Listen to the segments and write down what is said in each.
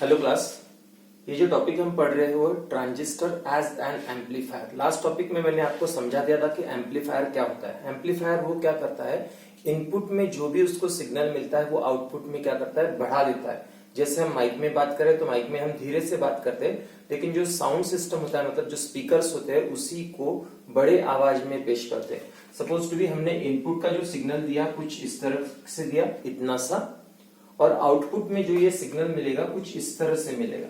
Hello class. ये जो topic हम पढ़ रहे हैं वो transistor as an amplifier. Last topic में मैंने आपको समझा दिया था कि एम्पलीफायर क्या होता है। एम्पलीफायर वो क्या करता है, इनपुट में जो भी उसको सिग्नल मिलता है वो आउटपुट में क्या करता है, बढ़ा देता है। जैसे हम माइक में बात करें तो माइक में हम धीरे से बात करते हैं, लेकिन जो साउंड सिस्टम होता है मतलब जो स्पीकर्स होते हैं उसी को बड़े आवाज में पेश करते हैं। सपोज टू बी हमने इनपुट का जो सिग्नल दिया कुछ इस तरह से दिया, इतना सा, और आउटपुट में जो ये सिग्नल मिलेगा कुछ इस तरह से मिलेगा।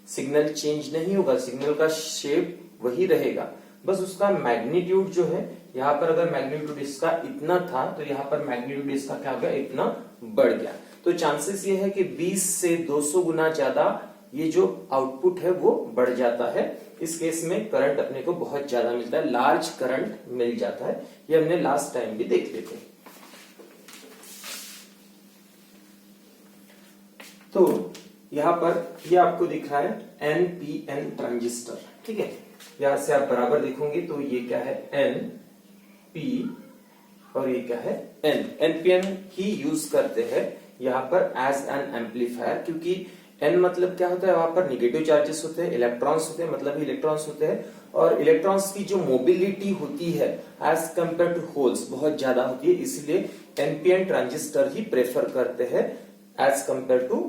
सिग्नल चेंज नहीं होगा, सिग्नल का शेप वही रहेगा, बस उसका मैग्नीट्यूड जो है, यहाँ पर अगर मैग्नीट्यूड इसका इतना था तो यहाँ पर मैग्नीट्यूड इसका क्या हो गया, इतना बढ़ गया। तो चांसेस ये है कि 20 से 200 गुना ज्यादा ये जो आउटपुट है वो बढ़ जाता है। इस केस में करंट अपने को बहुत ज्यादा मिलता है, लार्ज करंट मिल जाता है। ये हमने लास्ट टाइम भी देख लेते। तो यहाँ पर ये आपको दिख रहा है एनपीएन ट्रांजिस्टर, ठीक है। यहां से आप बराबर देखोगे तो ये क्या है, एन पी और ये क्या है, एन। एनपीएन ही यूज करते हैं यहाँ पर एज एन एम्पलीफायर, क्योंकि एन मतलब क्या होता है, वहां पर निगेटिव चार्जेस होते हैं, इलेक्ट्रॉन्स होते हैं, मतलब इलेक्ट्रॉन्स होते हैं, और इलेक्ट्रॉन्स की जो मोबिलिटी होती है एज कंपेयर टू होल्स बहुत ज्यादा होती है। इसलिए एनपीएन ट्रांजिस्टर ही प्रेफर करते हैं as compare to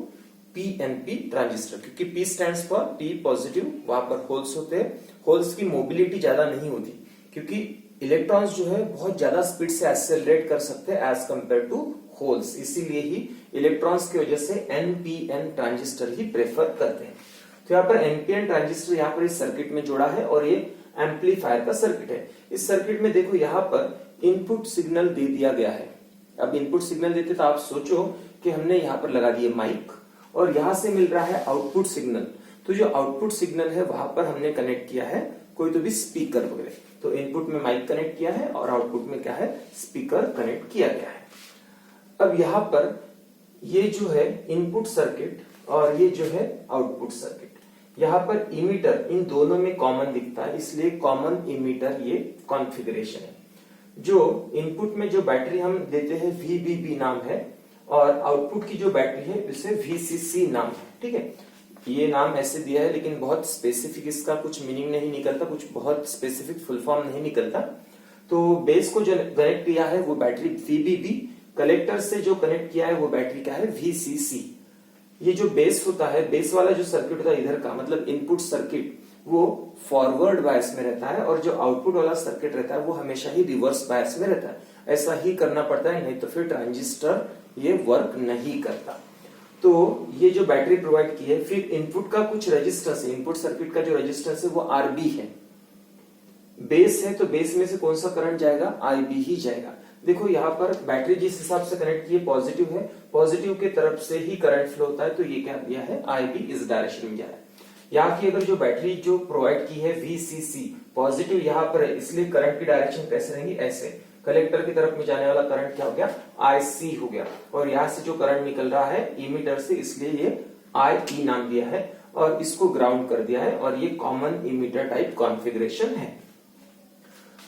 PNP transistor, क्योंकि P stands for P positive, वहां पर होल्स होते हैं। होल्स की मोबिलिटी ज्यादा नहीं होती, क्योंकि इलेक्ट्रॉन्स जो है बहुत ज्यादा स्पीड से एक्सेलरेट कर सकते हैं एज कंपेयर टू होल्स। इसीलिए ही इलेक्ट्रॉन्स की वजह से एनपीएन ट्रांजिस्टर ही प्रेफर करते हैं। तो यहाँ पर एनपीएन ट्रांजिस्टर यहाँ पर इस सर्किट में जोड़ा है और ये एम्पलीफायर का सर्किट है। इस सर्किट में देखो यहाँ पर इनपुट सिग्नल दे दिया गया है। अब इनपुट सिग्नल देते तो आप सोचो कि हमने यहाँ पर लगा दिए माइक और यहां से मिल रहा है आउटपुट सिग्नल। तो जो आउटपुट सिग्नल है वहां पर हमने कनेक्ट किया है कोई तो भी स्पीकर वगैरह। तो इनपुट में माइक कनेक्ट किया है और आउटपुट में क्या है, स्पीकर कनेक्ट किया गया है। अब यहाँ पर ये जो है इनपुट सर्किट और ये जो है आउटपुट सर्किट, यहाँ पर इमीटर इन दोनों में कॉमन दिखता है, इसलिए कॉमन इमीटर ये कॉन्फ़िगरेशन है। जो इनपुट में जो बैटरी हम देते हैं VBB नाम है, और आउटपुट की जो बैटरी है उसे VCC नाम है, ठीक है। ये नाम ऐसे दिया है लेकिन बहुत स्पेसिफिक इसका कुछ मीनिंग नहीं निकलता, कुछ बहुत स्पेसिफिक फुल फॉर्म नहीं निकलता। तो बेस को जो कनेक्ट किया है वो बैटरी VBB, कलेक्टर से जो कनेक्ट किया है वो बैटरी क्या है, VCC। ये जो बेस होता है, बेस वाला जो सर्किट होता है इधर का, मतलब इनपुट सर्किट, वो फॉरवर्ड बायस में रहता है, और जो आउटपुट वाला सर्किट रहता है वो हमेशा ही रिवर्स बायस में रहता है। ऐसा ही करना पड़ता है, नहीं तो फिर ट्रांजिस्टर ये वर्क नहीं करता। तो ये जो बैटरी प्रोवाइड की है, फिर इनपुट का कुछ रेजिस्टेंस है, इनपुट सर्किट का जो रेजिस्टेंस है वो RB है। बेस है तो बेस में से कौन सा करंट जाएगा, IB ही जाएगा। देखो यहाँ पर बैटरी जिस हिसाब से कनेक्ट की है पॉजिटिव है, पॉजिटिव के तरफ से ही करंट फ्लो होता है, तो ये क्या दिया है, IB इस डायरेक्शन में जा रहा है। यहाँ की अगर जो बैटरी जो प्रोवाइड की है VCC, पॉजिटिव यहाँ पर है, इसलिए करंट की डायरेक्शन कैसे रहेंगी, ऐसे। कलेक्टर की तरफ में जाने वाला करंट क्या हो गया, IC हो गया, और यहाँ से जो करंट निकल रहा है इमीटर से, इसलिए ये IE नाम दिया है, और इसको ग्राउंड कर दिया है, और ये कॉमन इमीटर टाइप कॉन्फ़िगरेशन है।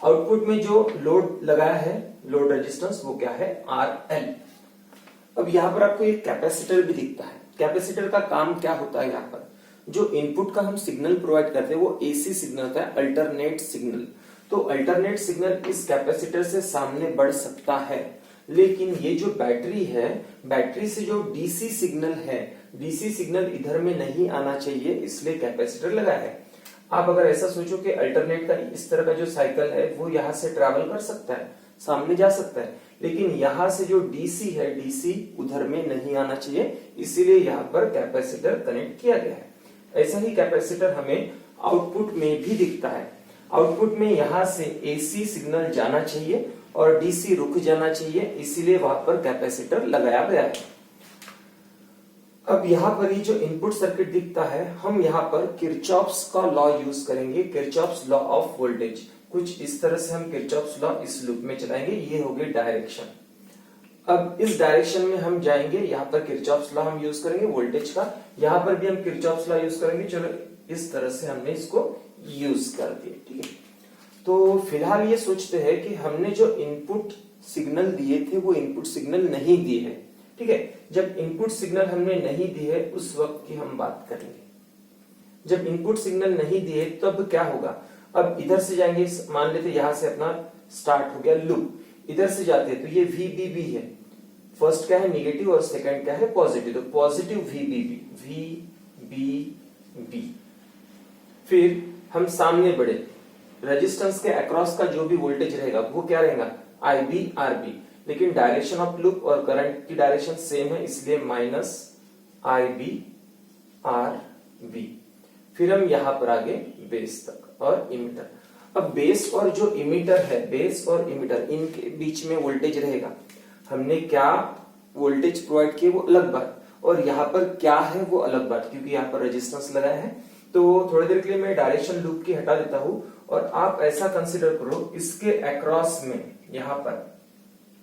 आउटपुट में जो लोड लगाया है, लोड रेजिस्टेंस, वो क्या है, RL। अब यहाँ पर आपको एक कैपेसिटर भी दिखता है। कैपेसिटर का काम क्या होता है, यहाँ पर जो इनपुट का हम सिग्नल प्रोवाइड करते हैं वो AC सिग्नल होता है, अल्टरनेट सिग्नल। तो अल्टरनेट सिग्नल इस कैपेसिटर से सामने बढ़ सकता है, लेकिन ये जो बैटरी है, बैटरी से जो DC सिग्नल है, DC सिग्नल इधर में नहीं आना चाहिए, इसलिए कैपेसिटर लगाया है। आप अगर ऐसा सोचो कि अल्टरनेट का इस तरह का जो साइकिल है वो यहाँ से ट्रेवल कर सकता है, सामने जा सकता है, लेकिन यहाँ से जो DC है, DC उधर में नहीं आना चाहिए, इसीलिए यहाँ पर कैपेसिटर कनेक्ट किया गया है। ऐसा ही कैपेसिटर हमें आउटपुट में भी दिखता है। आउटपुट में यहां से AC सिग्नल जाना चाहिए और DC रुक जाना चाहिए, इसीलिए वहां पर कैपेसिटर लगाया गया है। अब यहाँ पर ये जो इनपुट सर्किट दिखता है, हम यहाँ पर किरचॉफ्स का लॉ यूज करेंगे, किरचॉफ्स लॉ ऑफ वोल्टेज। कुछ इस तरह से हम किरचॉफ्स लॉ इस लूप में चलाएंगे, ये हो गई डायरेक्शन। अब इस डायरेक्शन में हम जाएंगे, यहाँ पर किरचॉफ्स लॉ हम यूज करेंगे वोल्टेज का, यहाँ पर भी हम किरचॉफ्स लॉ यूज करेंगे। चलो इस तरह से हमने इसको यूज कर दिया, ठीक है। तो फिलहाल ये सोचते हैं कि हमने जो इनपुट सिग्नल दिए थे वो इनपुट सिग्नल नहीं दिए हैं, ठीक है। जब इनपुट सिग्नल हमने नहीं दी है उस वक्त की हम बात करेंगे। जब इनपुट सिग्नल नहीं दिए तब क्या होगा, अब इधर से जाएंगे, मान लेते यहां से अपना स्टार्ट हो गया लूप, इधर से जाते हैं तो ये VBB है, फर्स्ट क्या है नेगेटिव और सेकंड क्या है पॉजिटिव, तो पॉजिटिव VBB। फिर हम सामने बढ़े, रेजिस्टेंस के अक्रॉस का जो भी वोल्टेज रहेगा वो क्या रहेगा IB/RB, लेकिन डायरेक्शन ऑफ लूप और करंट की डायरेक्शन सेम है इसलिए -IB/RB। फिर हम यहां पर आगे बेस तक और इमीटर। अब बेस और जो इमीटर है, बेस और इमीटर इनके बीच में वोल्टेज रहेगा, हमने क्या वोल्टेज प्रोवाइड किया वो अलग बात, और यहाँ पर क्या है वो अलग बात, क्योंकि यहाँ पर रेजिस्टेंस लगाया है। तो थोड़ी देर के लिए मैं डायरेक्शन लूप की हटा देता हूं और आप ऐसा कंसिडर करो इसके अक्रॉस में यहाँ पर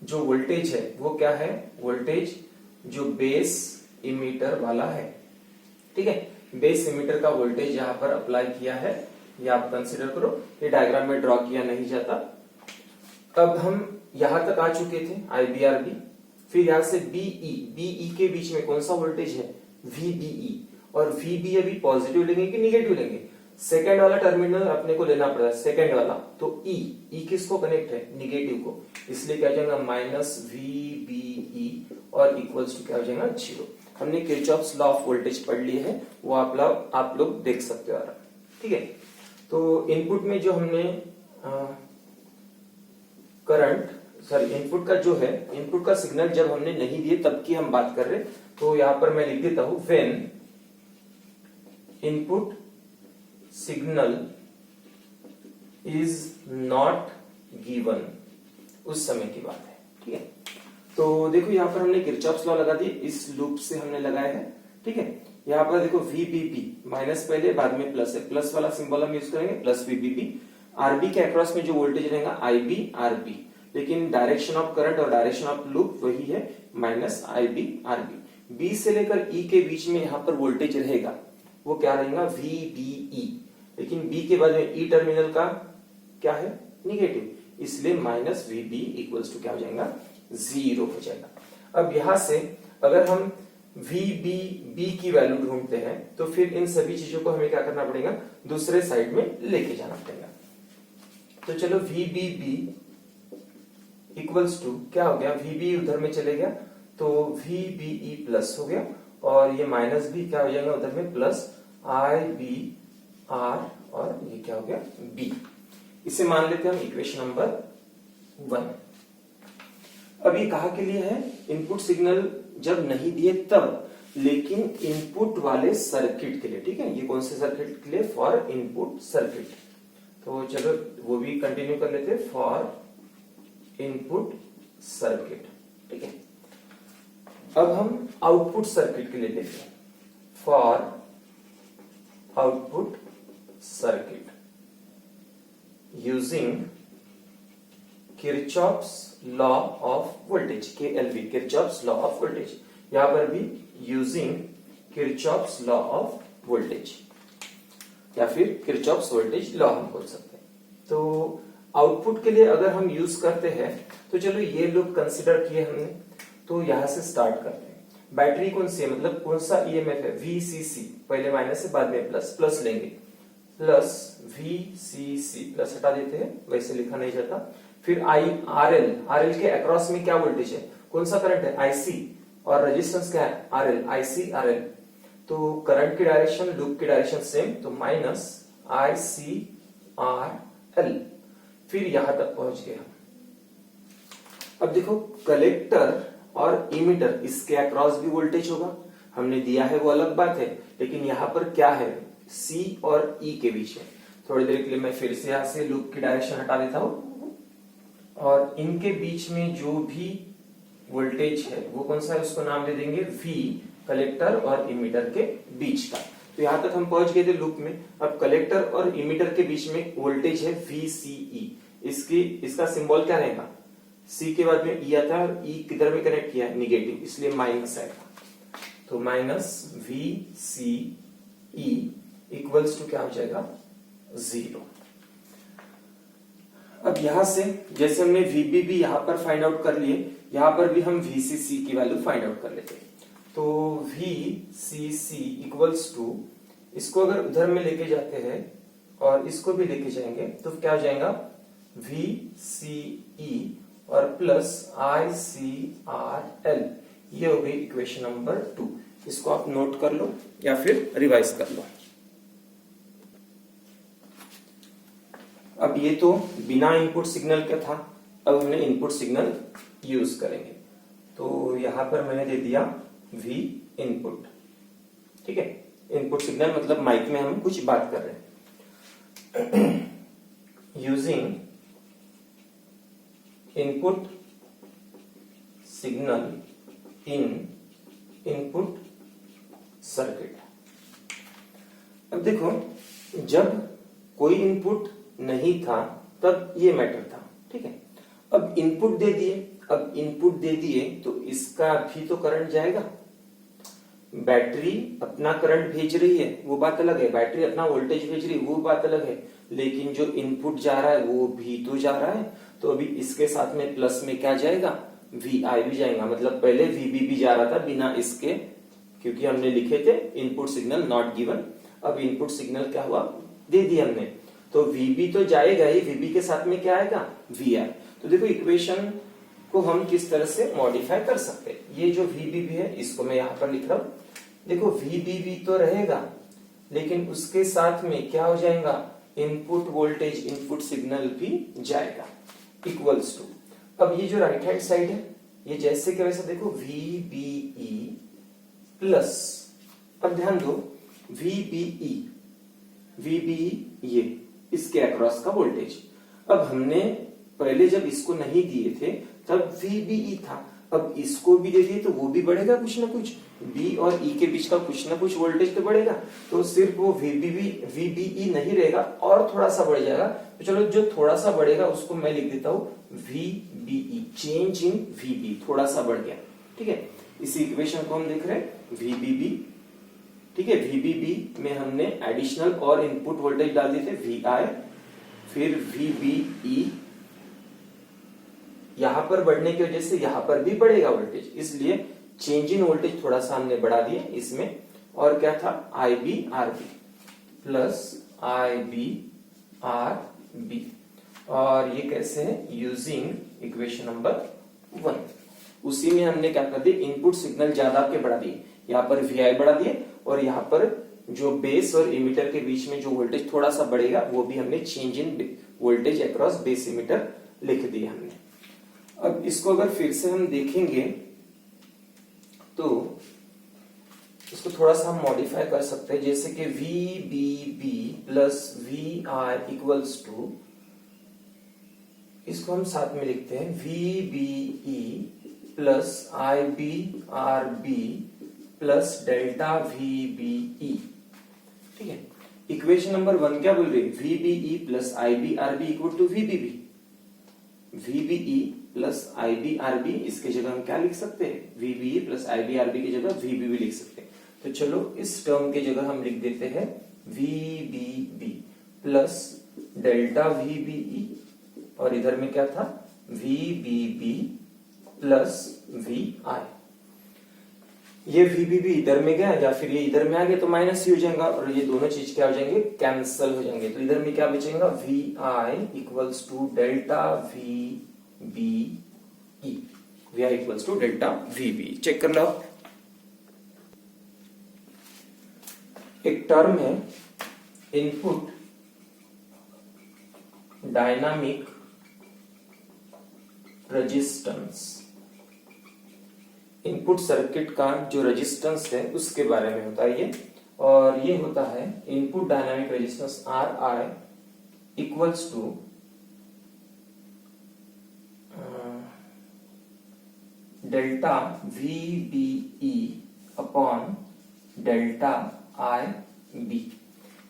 जो वोल्टेज है वो क्या है, वोल्टेज जो बेस इमीटर वाला है, ठीक है। बेस इमीटर का वोल्टेज यहाँ पर अप्लाई किया है, ये आप कंसिडर करो, ये डायग्राम में ड्रॉ किया नहीं जाता। अब हम यहां तक आ चुके थे IB/RB, फिर यहां से BE के बीच में कौन सा वोल्टेज है VBE, और VB अभी पॉजिटिव लेंगे कि निगेटिव लेंगे, सेकंड वाला टर्मिनल अपने को लेना पड़ता है, सेकंड वाला, तो E किसको कनेक्ट है नेगेटिव को, इसलिए क्या हो जाएगा -VBE और इक्वल्स टू क्या हो जाएगा 0। हमने किरचॉफ्स लॉ ऑफ वोल्टेज पढ़ लिए है, वो आप लोग देख सकते हो, ठीक है। तो इनपुट में जो हमने करंट इनपुट का जो है, इनपुट का सिग्नल जब हमने नहीं दिए तब की हम बात कर रहे, तो यहां पर मैं लिख देता हूं when input signal is not given, उस समय की बात है, ठीक है। तो देखो यहाँ पर हमने किरचॉफ्स लॉ लगा दी, इस लूप से हमने लगाया है, ठीक है। यहाँ पर देखो VBB माइनस पहले बाद में प्लस है, प्लस वाला सिंबल हम यूज करेंगे प्लस VBB। RB के अक्रॉस में जो वोल्टेज रहेगा IB/RB, लेकिन डायरेक्शन ऑफ करंट और डायरेक्शन ऑफ लूप वही है -IB/RB। B से लेकर E के बीच में यहाँ पर वोल्टेज रहेगा वो क्या रहेगा VBE, लेकिन B के बाद में E टर्मिनल का क्या है निगेटिव, इसलिए -VB इक्वल्स टू क्या हो जाएगा 0 हो जाएगा। अब यहां से अगर हम VBB की वैल्यू ढूंढते हैं तो फिर इन सभी चीजों को हमें क्या करना पड़ेगा, दूसरे साइड में लेके जाना पड़ेगा। तो चलो VBB इक्वल्स टू क्या हो गया, VB उधर में चले गया तो VBE प्लस हो गया, और ये माइनस भी क्या हो जाएगा उधर में प्लस IBR, और ये क्या हो गया B। इसे मान लेते हैं हम इक्वेशन नंबर 1। अब ये कहा के लिए है, इनपुट सिग्नल जब नहीं दिए तब, लेकिन इनपुट वाले सर्किट के लिए, ठीक है। ये कौन से सर्किट के लिए, फॉर इनपुट सर्किट। तो चलो वो भी कंटिन्यू कर लेते, फॉर इनपुट सर्किट, ठीक है। अब हम आउटपुट सर्किट के लिए देखते हैं, for output circuit using Kirchhoff's law of voltage, KLV, Kirchhoff's law of voltage. यहां पर भी using Kirchhoff's law of voltage या फिर किरचॉफ्स वोल्टेज लॉ हम बोल सकते हैं। तो आउटपुट के लिए अगर हम यूज करते हैं तो चलो ये लोग कंसिडर किए हमने, तो यहां से स्टार्ट करते हैं। बैटरी कौन सी है, मतलब कौन सा EMF है VCC, पहले माइनस से बाद में प्लस, प्लस लेंगे प्लस VCC, प्लस हटा देते हैं, वैसे लिखा नहीं जाता। फिर RL के अक्रॉस में क्या वोल्टेज है, कौन सा करंट है IC, और रेजिस्टेंस क्या है RL, IC/RL। तो करंट की डायरेक्शन लूप की डायरेक्शन सेम, तो -IC/RL। फिर यहां तक पहुंच गए हम। अब देखो कलेक्टर और इमीटर, इसके अक्रॉस भी वोल्टेज होगा, हमने दिया है वो अलग बात है, लेकिन यहां पर क्या है C और E के बीच में। थोड़ी देर के लिए मैं फिर से यहां से लूप की डायरेक्शन हटा देता हूं, और इनके बीच में जो भी वोल्टेज है वो कौन सा है, उसको नाम दे देंगे V, कलेक्टर और इमीटर के बीच का। तो यहां तक हम पहुंच गए थे लूप में। अब कलेक्टर और इमीटर के बीच में वोल्टेज है VCE, इसका सिंबल क्या रहेगा, C के बाद में E आता है, और E किधर में कनेक्ट किया है निगेटिव, इसलिए माइनस आएगा। तो -VCE इक्वल्स टू क्या हो जाएगा 0। अब यहां से जैसे हमने VBB यहां पर फाइंड आउट कर लिए, यहां पर भी हम VCC की वैल्यू फाइंड आउट कर लेते हैं। तो VCC इक्वल्स टू, इसको अगर उधर में लेके जाते हैं और इसको भी लेके जाएंगे तो क्या हो जाएगा, VCE और प्लस ICRL। ये हो गई इक्वेशन नंबर 2। इसको आप नोट कर लो या फिर रिवाइज कर लो। अब ये तो बिना इनपुट सिग्नल का था, अब हमने इनपुट सिग्नल यूज करेंगे। तो यहां पर मैंने दे दिया V इनपुट, ठीक है। इनपुट सिग्नल मतलब माइक में हम कुछ बात कर रहे हैं। Using input signal in input circuit. अब देखो, जब कोई इनपुट नहीं था तब ये मैटर था, ठीक है। अब इनपुट दे दिए, अब इनपुट दे दिए तो इसका भी तो करंट जाएगा। बैटरी अपना करंट भेज रही है वो बात अलग है, बैटरी अपना वोल्टेज भेज रही है वो बात अलग है, लेकिन जो इनपुट जा रहा है वो भी तो जा रहा है। तो अभी इसके साथ में प्लस में क्या जाएगा, VI भी जाएगा। मतलब पहले VB भी जा रहा था बिना इसके, क्योंकि हमने लिखे थे इनपुट सिग्नल नॉट गिवन। अब इनपुट सिग्नल क्या हुआ, दे दिया हमने, तो VB तो जाएगा ही, VB के साथ में क्या आएगा, VI। तो देखो इक्वेशन को हम किस तरह से मॉडिफाई कर सकते हैं। ये जो VBB है इसको मैं यहां पर लिख रहा हूं। देखो VBB तो रहेगा, लेकिन उसके साथ में क्या हो जाएगा, इनपुट वोल्टेज, इनपुट सिग्नल भी जाएगा, इक्वल्स टू। अब ये जो राइट हैंड साइड है ये जैसे कि वैसे देखो VBE प्लस, अब ध्यान दो VBE ये इसके अक्रॉस का वोल्टेज। अब हमने पहले जब इसको नहीं दिए थे तब VBE था, अब इसको भी दे दिए तो वो भी बढ़ेगा कुछ ना कुछ, B और E के बीच का कुछ ना कुछ वोल्टेज तो बढ़ेगा। तो सिर्फ वो VBE नहीं रहेगा और थोड़ा सा बढ़ जाएगा। तो चलो जो थोड़ा सा बढ़ेगा उसको मैं लिख देता हूं VBE, चेंज इन VB, थोड़ा सा बढ़ गया, ठीक है। इसी इक्वेशन को हम देख रहे हैं VBB, ठीक है। VBB में हमने एडिशनल और इनपुट वोल्टेज डाल दिए थे VI, फिर VBE, यहां पर बढ़ने की वजह से यहां पर भी बढ़ेगा वोल्टेज, इसलिए चेंज इन वोल्टेज थोड़ा सा हमने बढ़ा दिया इसमें। और क्या था, IBRB प्लस IBRB, और ये कैसे है, यूजिंग इक्वेशन नंबर 1। उसी में हमने क्या कर दिया, इनपुट सिग्नल ज्यादा के बढ़ा दिए, यहाँ पर VI बढ़ा दिए, और यहाँ पर जो बेस और इमीटर के बीच में जो वोल्टेज थोड़ा सा बढ़ेगा वो भी हमने change in voltage across base emitter लिख दिया हमने। अब इसको अगर फिर से हम देखेंगे तो इसको थोड़ा सा हम मॉडिफाई कर सकते हैं, जैसे कि VBB plus VI equals to, इसको हम साथ में लिखते हैं VBE plus IBRB plus delta VBE, ठीक है। इक्वेशन नंबर 1 क्या बोल रही है, VBE plus IBRB equal to VBB। VBE plus IBRB, इसके जगह हम क्या लिख सकते हैं, VBE प्लस IBRB की जगह VBB लिख सकते हैं। तो चलो इस टर्म के जगह हम लिख देते हैं VBB प्लस डेल्टा VBE, और इधर में क्या था, VBB प्लस VI। ये VBB इधर में गया या फिर ये इधर में आ गया तो माइनस ही हो जाएगा, और ये दोनों चीज क्या हो जाएंगे, कैंसल हो जाएंगे। तो इधर में क्या बचेगा, VI equals to delta VBE, VI equals to delta VBE। Check कर लो, एक टर्म है input dynamic resistance. Input circuit का जो रेजिस्टेंस है उसके बारे में होता है ये, और ये होता है input dynamic resistance RI equals to delta VBE upon delta IB।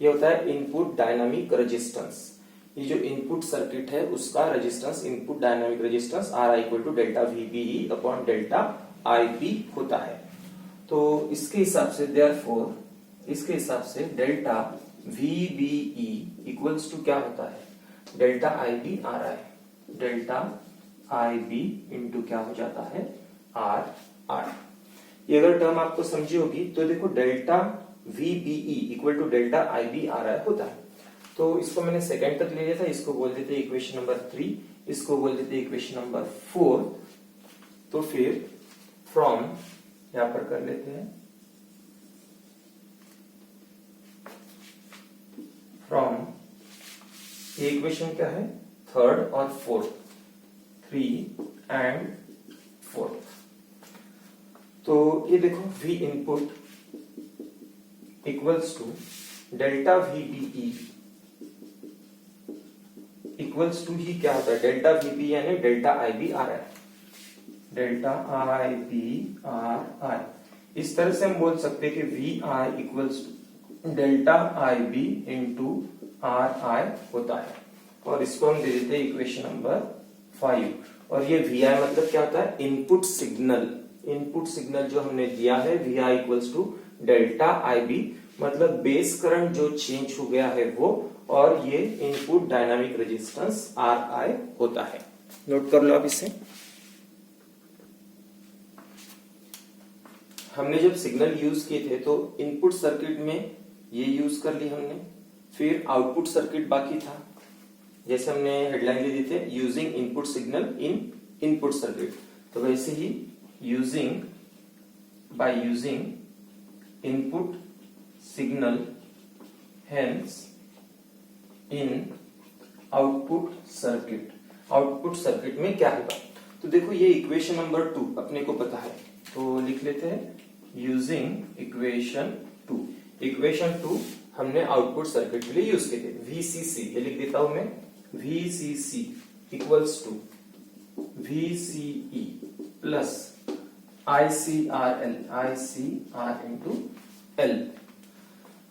ये होता है इनपुट डायनामिक रेजिस्टेंस। ये जो इनपुट सर्किट है उसका resistance, input dynamic resistance RI equal to delta VBE upon delta IB होता है। तो इसके हिसाब से देयरफॉर, इसके हिसाब से डेल्टा VBE इक्वल्स टू क्या होता है, डेल्टा आई बी आ रहा है, डेल्टा आई बी इंटू क्या हो जाता है आर आर। ये अगर टर्म आपको समझी होगी तो देखो delta V B E equal to delta I B आ रहा है होता है। तो इसको मैंने सेकंड तक ले लिया था, इसको बोल देते इक्वेशन नंबर 3, इसको बोल देते इक्वेशन नंबर 4। तो फिर फ्रॉम यहां पर कर लेते हैं, फ्रॉम ये इक्वेशन क्या है थर्ड और फोर्थ, 3 एंड 4। तो ये देखो v input equals to delta V B E equals to ही क्या होता है डेल्टा वी बी यानी डेल्टा आई बी आ रहा है, delta I B R I. इस तरह से हम बोल सकते हैं कि V I equals to delta I B into R I होता है। और इसको हम दे देते हैं इक्वेशन नंबर 5। और ये वी आई मतलब क्या होता है इनपुट सिग्नल, इनपुट सिग्नल जो हमने दिया है V I equals to delta I B मतलब बेस करंट जो चेंज हो गया है वो, और ये input dynamic resistance R I होता है। नोट कर लो आप इसे। हमने जब सिग्नल यूज किए थे तो इनपुट सर्किट में ये यूज कर ली हमने, फिर आउटपुट सर्किट बाकी था, जैसे हमने हेडलाइन दे दी थे using input signal in input circuit. तो वैसे ही using by using input signal hence in output circuit, output circuit में क्या होगा। तो देखो ये इक्वेशन नंबर 2 अपने को पता है, तो लिख लेते हैं यूजिंग इक्वेशन 2। इक्वेशन 2 हमने आउटपुट सर्किट के लिए यूज किए थे, VCC ये लिख देता हूं मैं, VCC equals to VCE plus ICRL, ICR into L।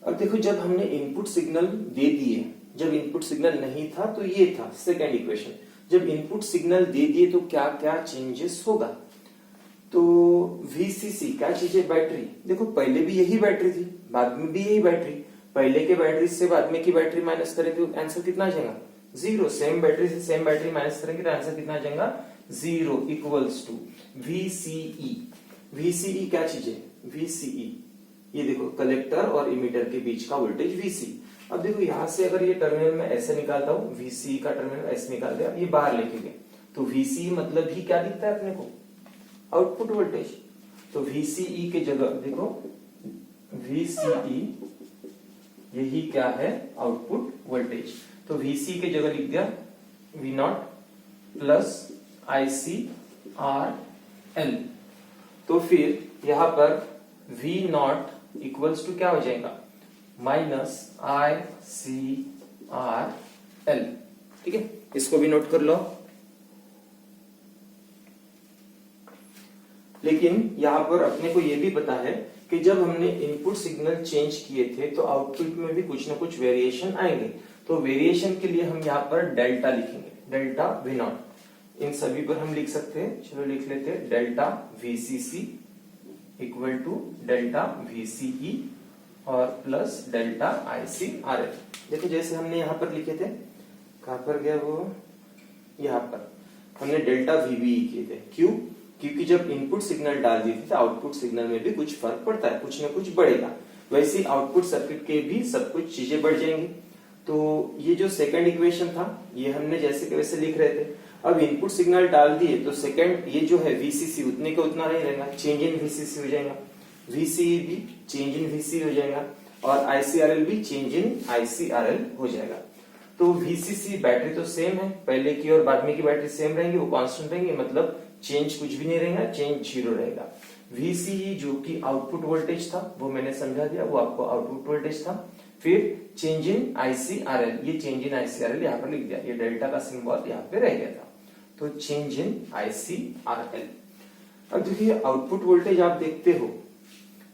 अब देखो जब हमने इनपुट सिग्नल दे दिए, जब इनपुट सिग्नल नहीं था तो ये था सेकेंड इक्वेशन, जब इनपुट सिग्नल दे दिए तो क्या क्या चेंजेस होगा। तो VCC क्या चीज है बैटरी, देखो पहले भी यही बैटरी थी बाद में भी यही बैटरी, पहले के बैटरी से बाद में की बैटरी माइनस करें तो आंसर कितना आ जाएगा 0, सेम बैटरी से सेम बैटरी माइनस करेंगे तो आंसर कितना आ जाएगा 0 इक्वल्स टू VCE। VCE क्या चीज है VCE ये देखो कलेक्टर और इमीटर के बीच का वोल्टेज VC। अब देखो यहां से अगर ये टर्मिनल में ऐसे निकालता हूं, VCE का टर्मिनल ऐसे निकाल दिया, ये बाहर लेके गए तो VCE मतलब ही क्या दिखता है अपने को आउटपुट वोल्टेज। तो VCE के जगह देखो VCE यही क्या है आउटपुट वोल्टेज, तो VCE के जगह लिख दिया V0 प्लस ICRL। तो फिर यहां पर V0 इक्वल्स टू क्या हो जाएगा माइनस ICRL। ठीक है, इसको भी नोट कर लो। लेकिन यहां पर अपने को यह भी पता है कि जब हमने इनपुट सिग्नल चेंज किए थे तो आउटपुट में भी कुछ ना कुछ वेरिएशन आएंगे, तो वेरिएशन के लिए हम यहां पर डेल्टा लिखेंगे, डेल्टा V0। इन सभी पर हम लिख सकते हैं, चलो लिख लेते हैं delta VCC equal to delta VCE और प्लस डेल्टा ICRL। देखो जैसे हमने यहां पर लिखे थे, कहां पर गया वो, यहां पर हमने डेल्टा VBE किए थे, क्यों, क्योंकि जब इनपुट सिग्नल डाल दिए थे तो आउटपुट सिग्नल में भी कुछ फर्क पड़ता है, कुछ ना कुछ बढ़ेगा, वैसे आउटपुट सर्किट के भी सब कुछ चीजें बढ़ जाएंगी। तो ये जो सेकंड इक्वेशन था ये हमने जैसे के वैसे लिख रहे थे, अब इनपुट सिग्नल डाल दिए तो सेकंड ये जो है VCC उतने का उतना नहीं रहेगा, चेंज इन VCC हो जाएगा, VCE भी चेंज इन VCE हो जाएगा और ICRL भी चेंज इन ICRL हो जाएगा। तो VCC बैटरी तो सेम है, पहले की और बाद में की बैटरी सेम रहेंगी, वो कांस्टेंट रहेंगे, मतलब चेंज कुछ भी नहीं रहेगा, चेंज 0 रहेगा। VCE जो कि आउटपुट वोल्टेज था वो मैंने समझा दिया, वो आपको आउटपुट वोल्टेज था। फिर चेंज इन ICRL, ये चेंज इन ICRL यहाँ पर लिख दिया, ये डेल्टा का सिंबल यहाँ पे रह गया था, तो चेंज इन ICRL। अब देखिए आउटपुट वोल्टेज आप देखते हो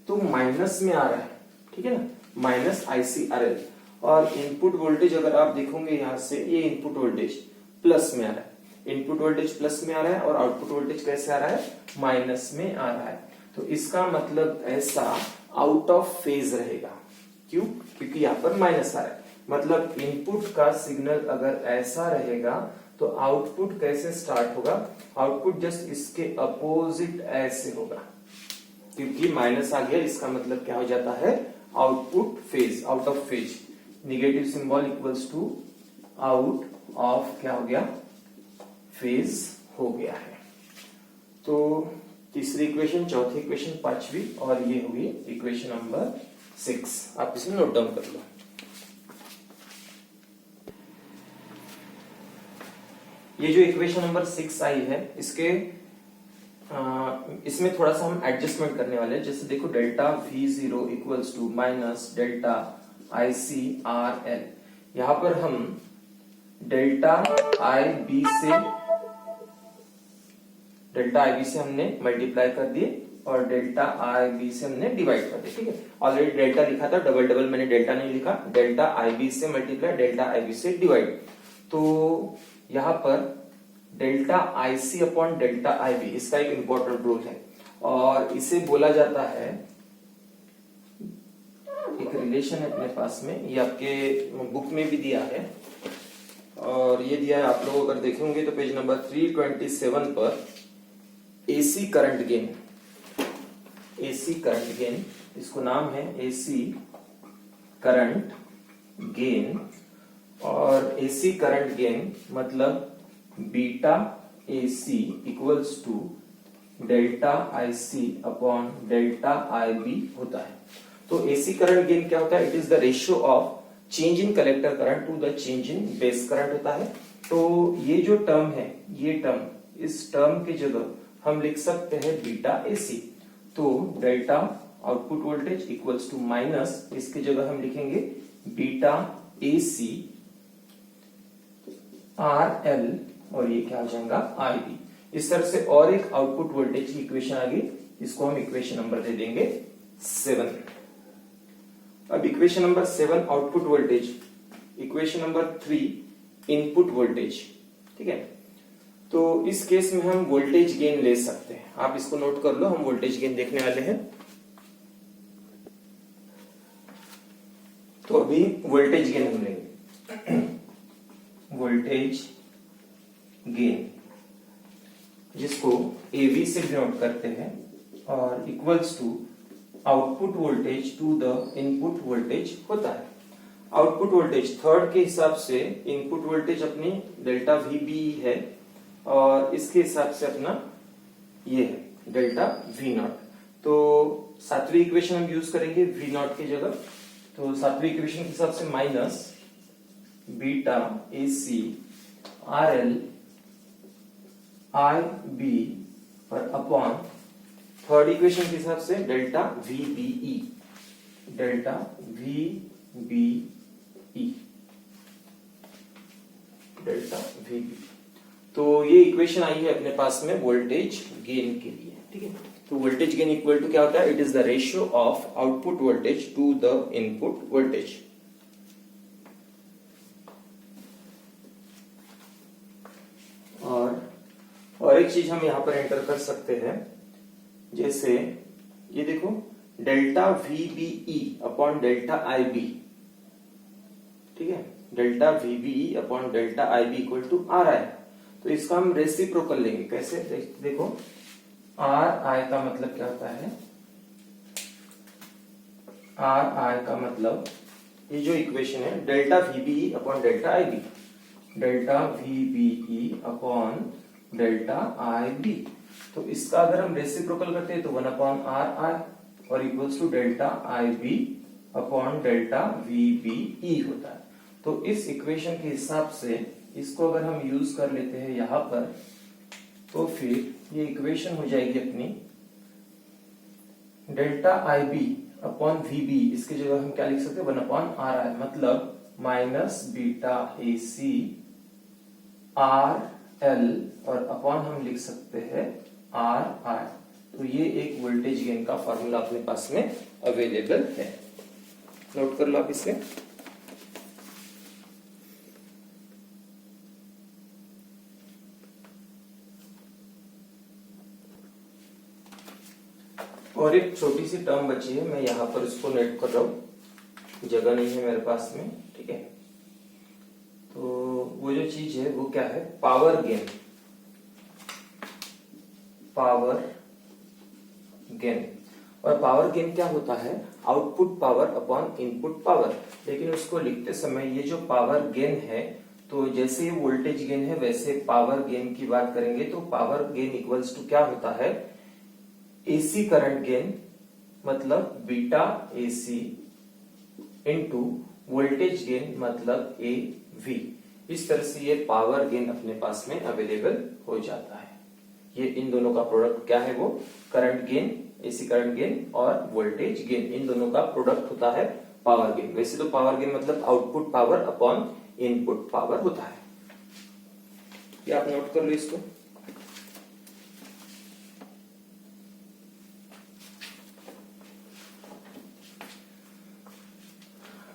तो माइनस में आ रहा है, ठीक है ना, माइनस ICRL, और इनपुट वोल्टेज अगर आप देखोगे यहां से ये इनपुट वोल्टेज प्लस में आ रहा है, इनपुट वोल्टेज प्लस में आ रहा है और आउटपुट वोल्टेज कैसे आ रहा है माइनस में आ रहा है। तो इसका मतलब ऐसा आउट ऑफ फेज रहेगा, क्यों, क्योंकि यहाँ पर माइनस आ रहा है, मतलब इनपुट का सिग्नल अगर ऐसा रहेगा तो आउटपुट कैसे स्टार्ट होगा, आउटपुट जस्ट इसके अपोजिट ऐसे होगा, क्योंकि माइनस आ गया इसका मतलब क्या हो जाता है, output phase, out of phase, negative symbol equals to out of क्या हो गया, फेज हो गया है। तो तीसरी इक्वेशन, चौथी इक्वेशन, पांचवी, और ये हुई इक्वेशन नंबर 6। आप इसे नोट डाउन कर लो। ये जो इक्वेशन नंबर 6 आई है, इसमें थोड़ा सा हम एडजस्टमेंट करने वाले हैं। जैसे देखो delta V0 equals to minus delta ICRL, यहां पर हम डेल्टा IB से हमने मल्टीप्लाई कर दिए और डेल्टा IB से हमने डिवाइड कर दिया। ठीक है, ऑलरेडी डेल्टा लिखा था, डबल डबल मैंने डेल्टा नहीं लिखा, डेल्टा IB से मल्टीप्लाई, डेल्टा IB से डिवाइड। तो यहां पर delta IC upon delta IB, इसका एक इंपॉर्टेंट रूल है और इसे बोला जाता है, एक रिलेशन है अपने पास में, ये आपके बुक में भी दिया है और ये दिया है, आप लोग अगर देखेंगे तो पेज नंबर 327 पर AC current gain, AC current gain, इसको नाम है AC करंट गेन, और AC करंट गेन मतलब beta AC equals to delta IC upon delta IB होता है। तो AC करंट गेन क्या होता है, it is the ratio of change in collector current to the change in base current होता है। तो ये जो टर्म है, ये टर्म, इस टर्म की जगह हम लिख सकते हैं बीटा AC। तो delta output voltage equals to minus, इसकी जगह हम लिखेंगे बीटा AC RL, और ये क्या हो जाएगा IB। इस तरह से और एक आउटपुट वोल्टेज की इक्वेशन आ गई, इसको हम इक्वेशन नंबर दे देंगे 7। अब equation number 7 output voltage, equation number 3 input voltage. ठीक है, तो इस केस में हम वोल्टेज गेन ले सकते हैं, आप इसको नोट कर लो, हम वोल्टेज गेन देखने वाले हैं। तो अभी वोल्टेज गेन हम लेंगे, वोल्टेज गेन जिसको AV से डिनोट करते हैं, और equals to output voltage to the input voltage होता है। आउटपुट वोल्टेज थर्ड के हिसाब से इनपुट वोल्टेज अपनी डेल्टा VB है और इसके हिसाब से अपना ये है डेल्टा V0। तो सातवीं इक्वेशन हम यूज करेंगे V0 की जगह। तो सातवीं इक्वेशन के हिसाब से minus beta AC RL IB पर अपॉन थर्ड इक्वेशन के हिसाब से delta VBE, delta VBE, delta VB। तो ये इक्वेशन आई है अपने पास में वोल्टेज गेन के लिए। ठीक है, तो वोल्टेज गेन इक्वल टू क्या होता है, it is the ratio of output voltage to the input voltage. और एक चीज हम यहां पर एंटर कर सकते हैं, जैसे ये देखो delta VBE upon delta IB। ठीक है, delta VBE upon delta IB equal to RI। तो इसका हम रेसिप्रोकल लेंगे, कैसे, देखो RI का मतलब क्या होता है, RI का मतलब ये जो इक्वेशन है delta VBE upon delta IB, delta VBE upon delta IB। तो इसका अगर हम रेसिप्रोकल करते हैं तो 1 अपॉन RI और equals to delta IB upon delta VBE होता है। तो इस इक्वेशन के हिसाब से इसको अगर हम यूज कर लेते हैं यहां पर, तो फिर ये इक्वेशन हो जाएगी अपनी डेल्टा IB अपॉन VB, इसकी जगह हम क्या लिख सकते हैं 1 अपॉन RI, मतलब माइनस बीटा AC RL और अपॉन हम लिख सकते हैं RI। तो ये एक वोल्टेज गेन का फॉर्मूला अपने पास में अवेलेबल है, नोट कर लो आप इसे। और एक छोटी सी टर्म बची है, मैं यहां पर इसको नोट कर रहा हूं, जगह नहीं है मेरे पास में। ठीक है, तो वो जो चीज है वो क्या है, पावर गेन। पावर गेन, और पावर गेन क्या होता है, output power upon input power. लेकिन उसको लिखते समय ये जो पावर गेन है, तो जैसे वोल्टेज गेन है वैसे पावर गेन की बात करेंगे तो पावर गेन इक्वल्स टू क्या होता है, एसी करंट गेन मतलब beta AC into voltage gain मतलब ए वी। इस तरह से ये पावर गेन अपने पास में अवेलेबल हो जाता है। ये इन दोनों का प्रोडक्ट क्या है, वो current gain, AC current gain और वोल्टेज गेन, इन दोनों का प्रोडक्ट होता है पावर गेन। वैसे तो पावर गेन मतलब output power upon input power होता है। ये आप नोट कर लो इसको।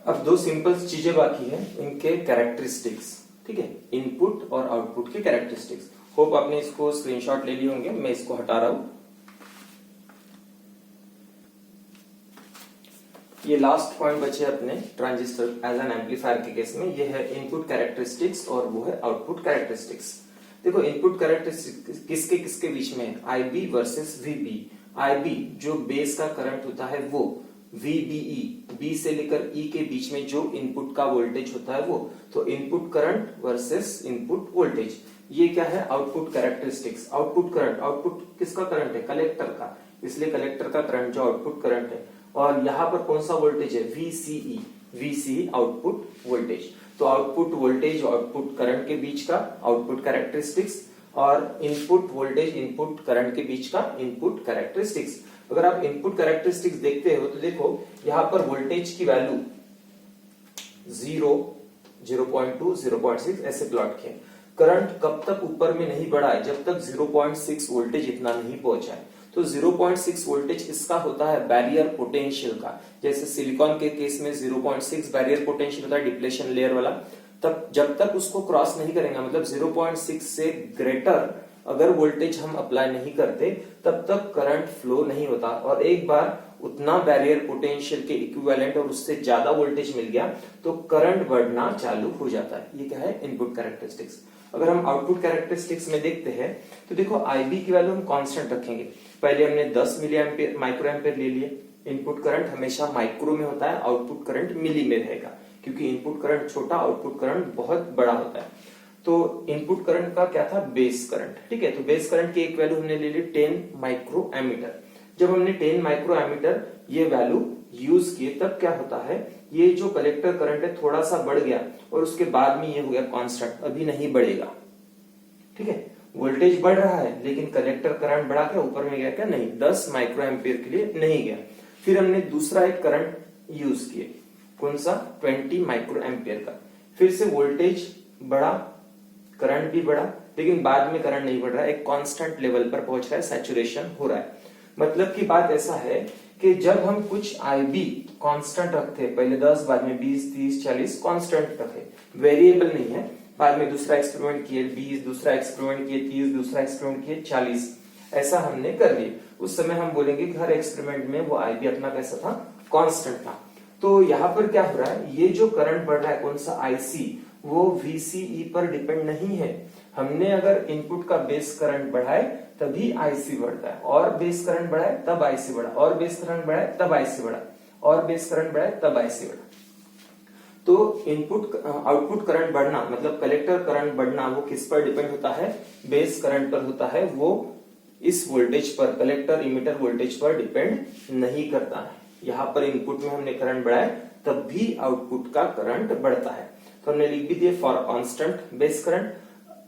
अब दो सिंपल चीजें बाकी है, इनके कैरेक्टरिस्टिक्स, ठीक है, इनपुट और आउटपुट के कैरेक्टरिस्टिक्स। होप आपने इसको स्क्रीनशॉट ले लिए होंगे, मैं इसको हटा रहा हूं। ये लास्ट पॉइंट बचे अपने ट्रांजिस्टर एज एन एम्पलीफायर के केस में, ये है इनपुट कैरेक्टरिस्टिक्स और वो है आउटपुट कैरेक्टरिस्टिक्स। देखो इनपुट कैरेक्टरिस्टिक्स किसके किसके बीच में, आईबी वर्सेस वीबी। आईबी जो बेस का करंट होता है वो, वीबीई बी से लेकर ई के बीच में जो इनपुट का वोल्टेज होता है वो, तो input current versus input voltage. ये क्या है, output characteristics. Output current, output किसका करंट है, कलेक्टर का, इसलिए कलेक्टर का करंट जो आउटपुट करंट है। और यहाँ पर कौन सा वोल्टेज है, वीसीई, वीसीई आउटपुट वोल्टेज। तो आउटपुट वोल्टेज आउटपुट करंट के बीच का आउटपुट कैरेक्टरिस्टिक्स, और इनपुट वोल्टेज इनपुट करंट के बीच का इनपुट कैरेक्टरिस्टिक्स। अगर आप इनपुट कैरेक्टरिस्टिक्स देखते हो तो देखो यहाँ पर वोल्टेज की वैल्यू 0, 0.2, 0.6 ऐसे प्लॉट किया। करंट कब तक ऊपर में नहीं बढ़ा है, जब तक 0.6 वोल्टेज इतना नहीं पहुंचा है। तो 0.6 वोल्टेज इसका होता है बैरियर पोटेंशियल का। जैसे सिलिकॉन के केस में 0.6 बैरियर पोटेंशियल होता है, डिप्लेशन लेयर वाला। तब जब तक उसको क्रॉस नहीं करेंगे, मतलब 0.6 से ग्रेटर अगर वोल्टेज हम अप्लाई नहीं करते, तब तक करंट फ्लो नहीं होता। और एक बार उतना बैरियर पोटेंशियल के इक्विवेलेंट और उससे ज्यादा वोल्टेज मिल गया तो करंट बढ़ना चालू हो जाता है। ये क्या है, इनपुट कैरेक्टरिस्टिक्स। अगर हम आउटपुट कैरेक्टरिस्टिक्स में देखते हैं तो देखो आईबी की वैल्यू हम कांस्टेंट रखेंगे। पहले हमने 10 मिली एम्पियर माइक्रो एम्पियर ले लिए। इनपुट करंट हमेशा माइक्रो में होता है, आउटपुट करंट मिली में रहेगा, क्योंकि इनपुट करंट छोटा, आउटपुट करंट बहुत बड़ा होता है। तो इनपुट करंट का क्या था, बेस करंट, ठीक है। तो बेस करंट की एक वैल्यू हमने ले ली 10 माइक्रो एमीटर। जब हमने 10 माइक्रो एमीटर ये वैल्यू यूज किए तब क्या होता है, ये जो कलेक्टर करंट है थोड़ा सा बढ़ गया और उसके बाद में ये हो गया कांस्टेंट, अभी नहीं बढ़ेगा, ठीक है। वोल्टेज बढ़ रहा है लेकिन कलेक्टर करंट बढ़ा के ऊपर में गया क्या, नहीं, 10 माइक्रो एम्पियर के लिए नहीं गया। फिर हमने दूसरा एक करंट यूज किए, कौन सा, 20 माइक्रो एम्पियर का। फिर से वोल्टेज बढ़ा, करंट भी बढ़ा, लेकिन बाद में करंट नहीं बढ़ रहा है, एक कांस्टेंट लेवल पर पहुंच रहा है, सैचुरेशन हो रहा है। मतलब की बात ऐसा है कि जब हम कुछ आईबी कांस्टेंट रखते, पहले 10 बाद में 20, 30, 40 कांस्टेंट रखे, वेरिएबल नहीं है। बाद में दूसरा एक्सपेरिमेंट किए 20, दूसरा एक्सपेरिमेंट किए 30, दूसरा एक्सपेरिमेंट किए 40, ऐसा हमने कर लिए। उस समय हम बोलेंगे कि हर एक्सपेरिमेंट में वो आईबी अपना कैसा था, कांस्टेंट था। तो यहाँ पर क्या हो रहा है, ये जो करंट बढ़ रहा है कौन सा, आईसी, वो वीसीई पर डिपेंड नहीं है। हमने अगर इनपुट का बेस करंट बढ़ाए तभी आईसी बढ़ता है, और बेस करंट बढ़ाए तब आईसी बढ़ा, और बेस करंट बढ़ाए तब आईसी बढ़ा, और बेस करंट बढ़ाए तब आईसी बढ़ा। तो इनपुट आउटपुट करंट बढ़ना मतलब कलेक्टर करंट बढ़ना वो किस पर डिपेंड होता है, बेस करंट पर होता है। वो इस वोल्टेज पर, कलेक्टर इमीटर वोल्टेज पर डिपेंड नहीं करता है। यहाँ पर इनपुट में हमने करंट बढ़ाए तब भी आउटपुट का करंट बढ़ता है। तो हमने लिख भी दिए for constant base current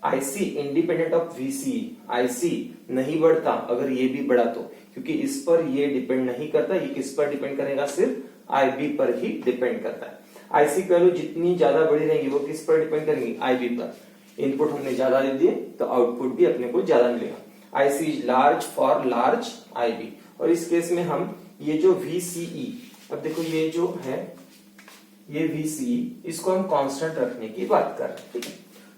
IC independent of VC. IC नहीं बढ़ता अगर ये भी बढ़ा तो, क्योंकि इस पर ये डिपेंड नहीं करता। ये किस पर डिपेंड करेगा, सिर्फ आईबी पर ही डिपेंड करता है। आईसी की वैल्यू जितनी ज्यादा बड़ी रहेगी वो किस पर डिपेंड करेंगी, आईबी पर। इनपुट हमने ज्यादा दे दिए तो आउटपुट भी अपने को ज्यादा मिलेगा। IC is large for large IB. और इस केस में हम ये जो वीसीई, अब देखो ये जो है ये वीसीई, इसको हम कांस्टेंट रखने की बात कर रहे हैं, ठीक है।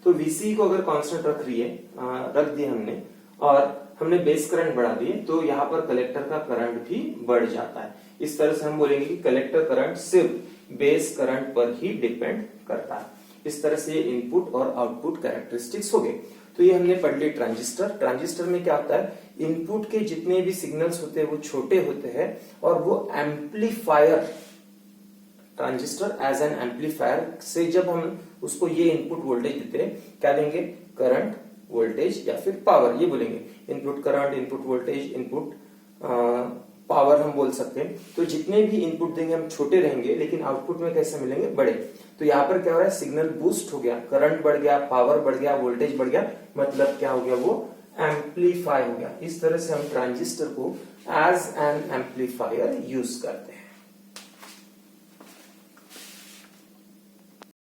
तो वीसीई को अगर कांस्टेंट रख दिए हमने और हमने बेस करंट बढ़ा दिए तो यहाँ पर कलेक्टर का करंट भी बढ़ जाता है। इस तरह से हम बोलेंगे कि कलेक्टर करंट सिर्फ बेस करंट पर ही डिपेंड करता है। इस तरह से इनपुट और आउटपुट कैरेक्टरिस्टिक्स हो गए। तो ये हमने पढ़ ली ट्रांजिस्टर। ट्रांजिस्टर में क्या होता है, इनपुट के जितने भी सिग्नल्स होते हैं वो छोटे होते हैं और वो amplifier, transistor as an amplifier से जब हम उसको ये इनपुट वोल्टेज देते हैं, क्या देंगे, करंट, वोल्टेज या फिर पावर, ये बोलेंगे। Input current, input voltage, input power हम बोल सकते हैं। तो जितने भी इनपुट देंगे हम छोटे रहेंगे, लेकिन आउटपुट में कैसे मिलेंगे, बड़े। तो यहाँ पर क्या हो रहा है, सिग्नल बूस्ट हो गया, करंट बढ़ गया, पावर बढ़ गया, वोल्टेज बढ़ गया, मतलब क्या हो गया, वो एम्पलीफाई हो गया। इस तरह से हम ट्रांजिस्टर को एज एन एम्पलीफायर यूज करते हैं।